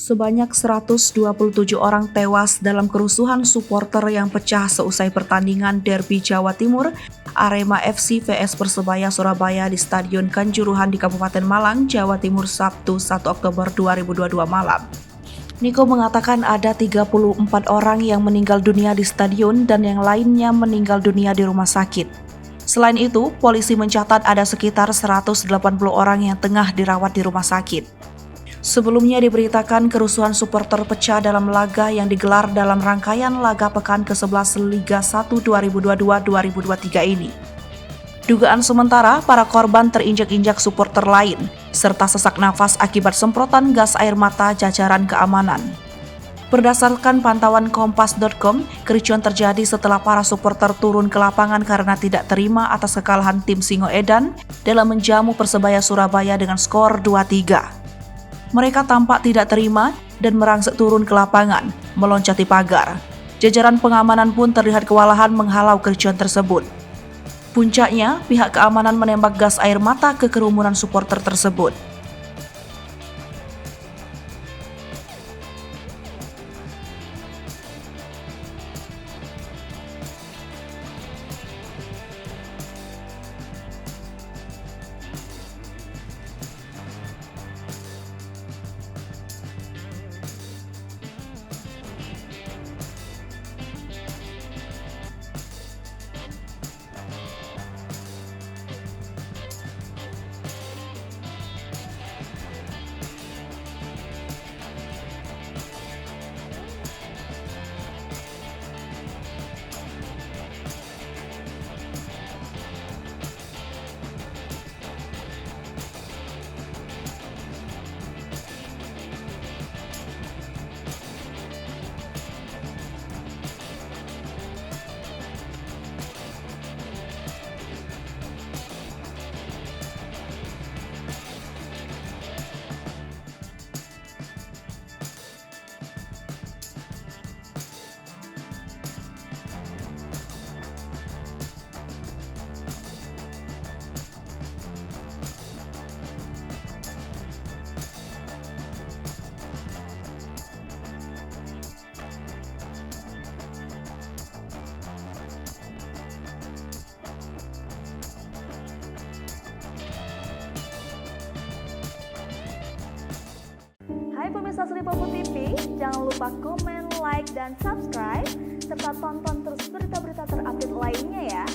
Sebanyak 127 orang tewas dalam kerusuhan supporter yang pecah seusai pertandingan Derby Jawa Timur, Arema FC vs Persebaya Surabaya di Stadion Kanjuruhan di Kabupaten Malang, Jawa Timur Sabtu 1 Oktober 2022 malam. Niko mengatakan ada 34 orang yang meninggal dunia di stadion dan yang lainnya meninggal dunia di rumah sakit. Selain itu, polisi mencatat ada sekitar 180 orang yang tengah dirawat di rumah sakit. Sebelumnya diberitakan kerusuhan supporter pecah dalam laga yang digelar dalam rangkaian laga pekan ke-11 Liga 1 2022-2023 ini. Dugaan sementara, para korban terinjak-injak supporter lain, serta sesak nafas akibat semprotan gas air mata jajaran keamanan. Berdasarkan pantauan Kompas.com, kericuan terjadi setelah para supporter turun ke lapangan karena tidak terima atas kekalahan tim Singoedan dalam menjamu Persebaya Surabaya dengan skor 2-3. Mereka tampak tidak terima dan merangsek turun ke lapangan, meloncati pagar. Jajaran pengamanan pun terlihat kewalahan menghalau kericuan tersebut. Puncaknya, pihak keamanan menembak gas air mata ke kerumunan supporter tersebut. Hai pemirsa Sri Popo TV, jangan lupa komen, like, dan subscribe, serta tonton terus berita-berita terupdate lainnya ya.